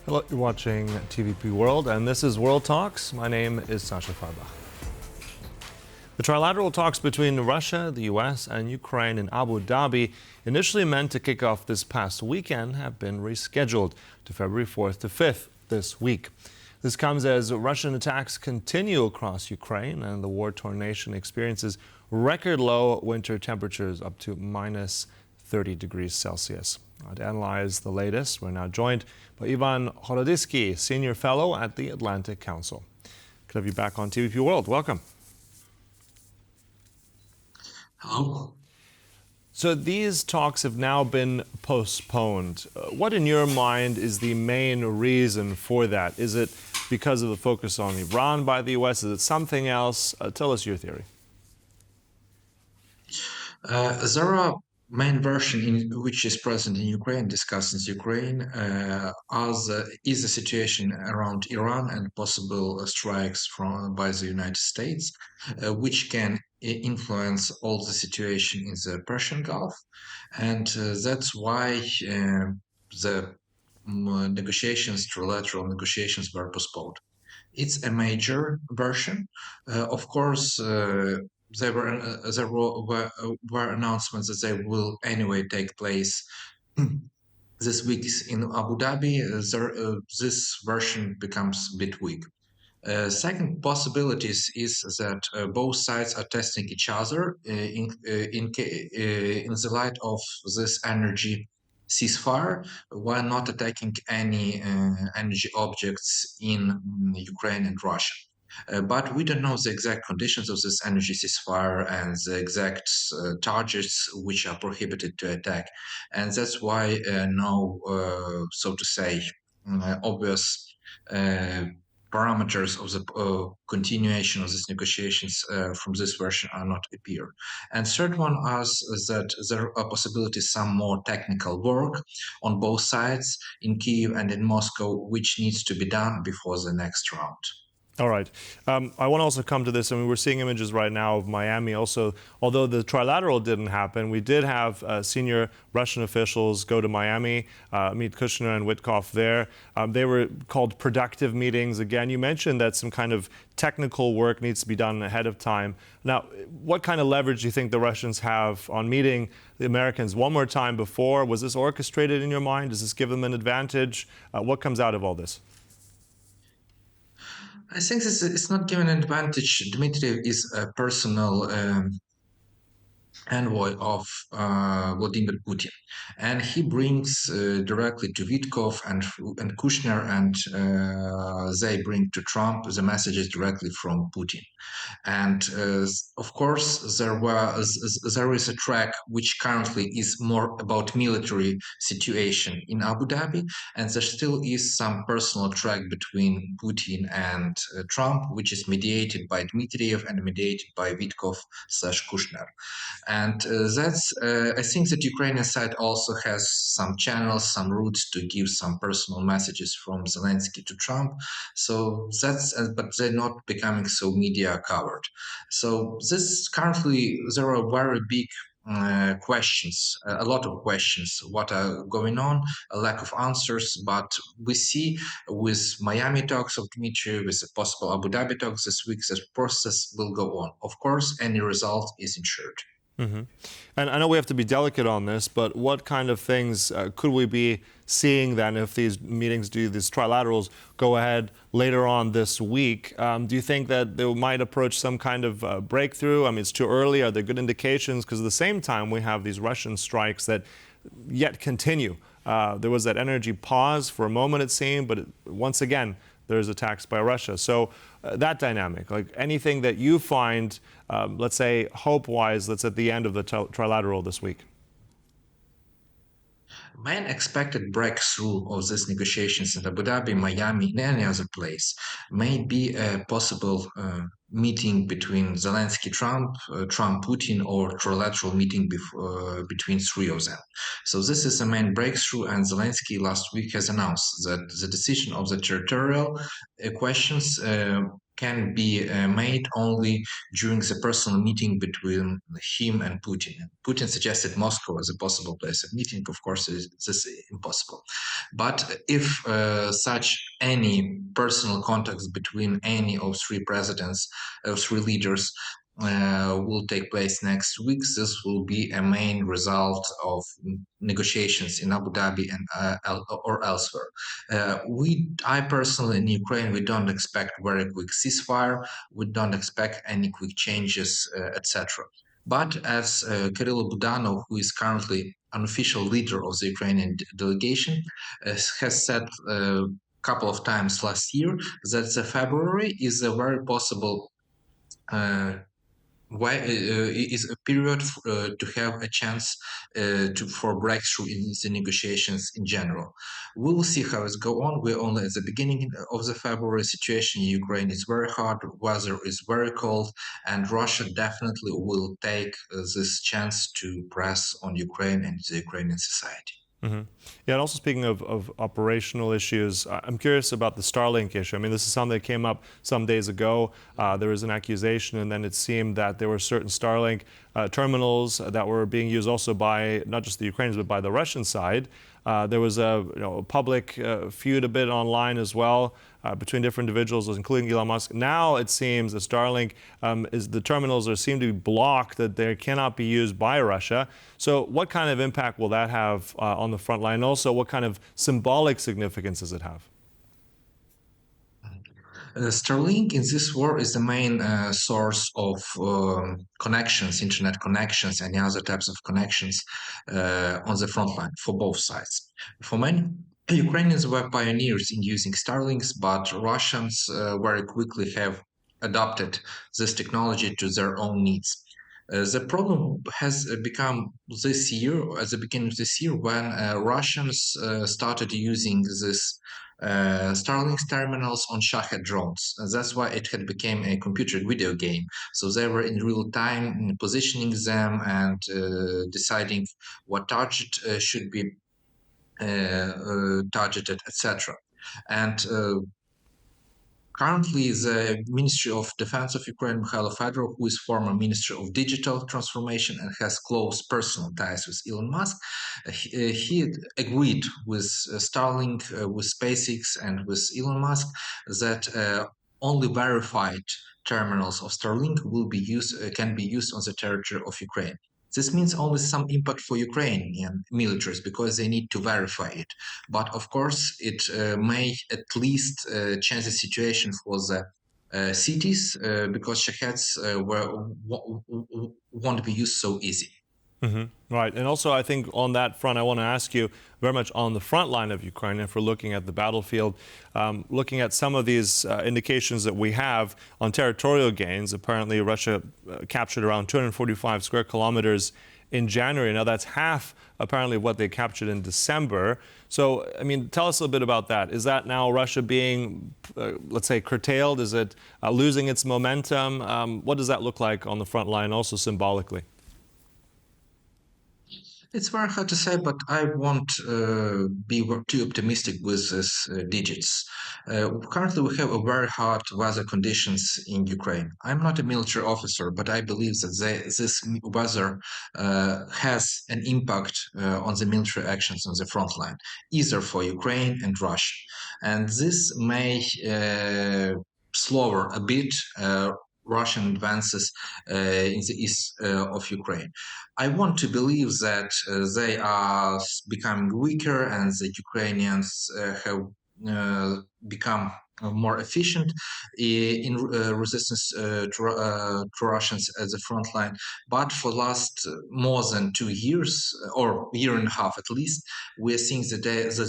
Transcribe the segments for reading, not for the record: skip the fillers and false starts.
Hello, you're watching TVP World, and this is World Talks. My name is Sasha Farbach. The trilateral talks between Russia, the US, and Ukraine in Abu Dhabi, initially meant to kick off this past weekend, have been rescheduled to February 4th to 5th this week. This comes as Russian attacks continue across Ukraine, and the war-torn nation experiences record low winter temperatures up to minus 30 degrees Celsius. To analyze the latest, we're now joined by Horodyskyy, Senior Fellow at the Atlantic Council. Good to have you back on TVP World. Welcome. Hello. So these talks have now been postponed. What, in your mind, is the main reason for that? Is it because of the focus on Iran by the U.S.? Is it something else? Tell us your theory. There are main version in which is present in Ukraine, discusses Ukraine, is the situation around Iran and possible strikes by the United States, which can influence all the situation in the Persian Gulf, and that's why the negotiations, trilateral negotiations, were postponed. It's a major version. Of course, there were announcements that they will anyway take place this week in Abu Dhabi. This version becomes a bit weak. Second possibilities is that both sides are testing each other in the light of this energy ceasefire, while not attacking any energy objects in Ukraine and Russia. But we don't know the exact conditions of this energy ceasefire and the exact targets which are prohibited to attack. And that's why no, so to say, obvious uh, parameters of the continuation of these negotiations from this version are not appear. And third one is that there are possibilities some more technical work on both sides in Kiev and in Moscow, which needs to be done before the next round. All right. I want to also come to this. I mean, we're seeing images right now of Miami also. Although the trilateral didn't happen, we did have senior Russian officials go to Miami, meet Kushner and Witkoff there. They were called productive meetings. Again, you mentioned that some kind of technical work needs to be done ahead of time. Now, what kind of leverage do you think the Russians have on meeting the Americans one more time before? Was this orchestrated in your mind? Does this give them an advantage? What comes out of all this? I think this is not given an advantage. Dmitry is a personal envoy of Vladimir Putin, and he brings directly to Witkov and Kushner, and they bring to Trump the messages directly from Putin. And of course, there is a track which currently is more about military situation in Abu Dhabi, and there still is some personal track between Putin and Trump, which is mediated by Dmitriev and mediated by Witkov/Kushner. And I think that Ukrainian side also has some channels, some routes to give some personal messages from Zelensky to Trump. So but they're not becoming so media covered. So this currently, there are very big questions, a lot of questions, what are going on, a lack of answers. But we see with Miami talks of Dmitry, with the possible Abu Dhabi talks this week, the process will go on. Of course, any result is ensured. Mm-hmm. And I know we have to be delicate on this, but what kind of things could we be seeing then if these meetings, these trilaterals go ahead later on this week? Do you think that they might approach some kind of breakthrough? I mean, it's too early. Are there good indications? Because at the same time, we have these Russian strikes that yet continue. There was that energy pause for a moment, it seemed, but once again, there's attacks by Russia. So that dynamic, like anything that you find, let's say, hope-wise, that's at the end of the trilateral this week? Main expected breakthrough of these negotiations in Abu Dhabi, Miami, and any other place may be a possible meeting between Zelensky, Trump, Trump, Putin, or trilateral meeting between three of them. So this is the main breakthrough, and Zelensky last week has announced that the decision of the territorial questions can be made only during the personal meeting between him and Putin. Putin suggested Moscow as a possible place of meeting. Of course, this is impossible. But if such any personal contacts between any of three presidents, of three leaders, will take place next week, this will be a main result of negotiations in Abu Dhabi and or elsewhere. I personally in Ukraine, we don't expect very quick ceasefire. We don't expect any quick changes, etc. But as Kirill Budanov, who is currently unofficial leader of the Ukrainian delegation, has said a couple of times last year that the February is a very possible is a period to have a chance for breakthrough in the negotiations in general. We will see how it's go on. We're only at the beginning of the February. Situation in Ukraine is very hard, weather is very cold, and Russia definitely will take this chance to press on Ukraine and the Ukrainian society. Mm-hmm. Yeah, and also speaking of operational issues, I'm curious about the Starlink issue. I mean, this is something that came up some days ago. There was an accusation, and then it seemed that there were certain Starlink terminals that were being used also by not just the Ukrainians, but by the Russian side. There was a public feud a bit online as well between different individuals, including Elon Musk. Now it seems that Starlink the terminals seem to be blocked, that they cannot be used by Russia. So what kind of impact will that have on the front line? And also, what kind of symbolic significance does it have? Starlink in this war is the main source of connections, internet connections, and other types of connections on the front line for both sides. For many, Ukrainians were pioneers in using Starlinks, but Russians very quickly have adopted this technology to their own needs. The problem has become this year, at the beginning of this year, when Russians started using this Starlink terminals on Shahed drones. And that's why it had become a computer video game. So they were in real time positioning them and deciding what target should be targeted, etc. And currently, the Ministry of Defense of Ukraine, Mikhailo Fedorov, who is former Minister of Digital Transformation and has close personal ties with Elon Musk, he agreed with Starlink, with SpaceX, and with Elon Musk that only verified terminals of Starlink will be can be used on the territory of Ukraine. This means only some impact for Ukrainian militaries because they need to verify it. But of course, it may at least change the situation for the cities because shaheds won't be used so easy. Mm-hmm. Right. And also, I think on that front, I want to ask you very much on the front line of Ukraine, if we're looking at the battlefield, looking at some of these indications that we have on territorial gains. Apparently, Russia captured around 245 square kilometers in January. Now, that's half, apparently, what they captured in December. So, I mean, tell us a bit about that. Is that now Russia being, let's say, curtailed? Is it losing its momentum? What does that look like on the front line, also symbolically? It's very hard to say, but I won't be too optimistic with these digits. Currently, we have a very hard weather conditions in Ukraine. I'm not a military officer, but I believe that this weather has an impact on the military actions on the front line, either for Ukraine and Russia. And this may slower a bit Russian advances in the east of Ukraine. I want to believe that they are becoming weaker and the Ukrainians have become more efficient in resistance to Russians at the front line. But for last more than 2 years, or year and a half at least, we're seeing that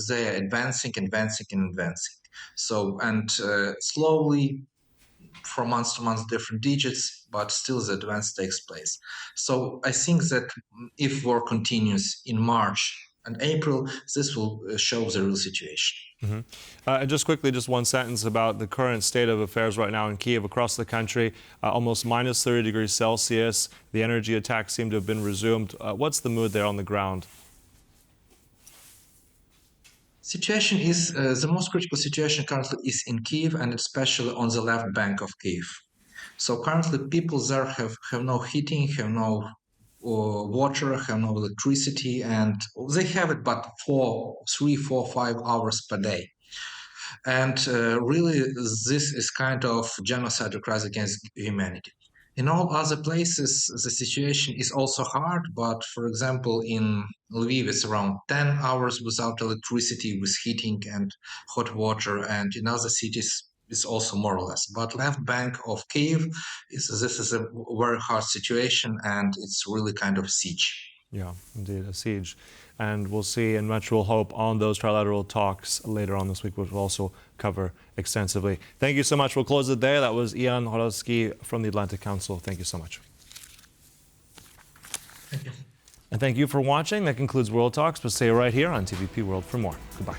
they are advancing, advancing, and advancing. So, and slowly, from month to month, different digits, but still the advance takes place. So I think that if war continues in March and April, this will show the real situation. Mm-hmm. And just quickly, just one sentence about the current state of affairs right now in Kyiv, across the country, almost minus 30 degrees Celsius. The energy attacks seem to have been resumed. What's the mood there on the ground? Situation is the most critical situation currently is in Kiev and especially on the left bank of Kiev. So currently people there have no heating, have no water, have no electricity, and they have it but for 3, 4, 5 hours per day. And really, this is kind of genocide or crisis against humanity. In all other places, the situation is also hard, but for example, in Lviv, it's around 10 hours without electricity, with heating and hot water, and in other cities, it's also more or less. But left bank of Kiev, this is a very hard situation, and it's really kind of siege. Yeah, indeed, a siege. And we'll see, and much we'll hope on those trilateral talks later on this week, which we'll also cover extensively. Thank you so much. We'll close it there. That was Ian Horodyskyy from the Atlantic Council. Thank you so much. Thank you. And thank you for watching. That concludes World Talks, but stay right here on TVP World for more. Goodbye.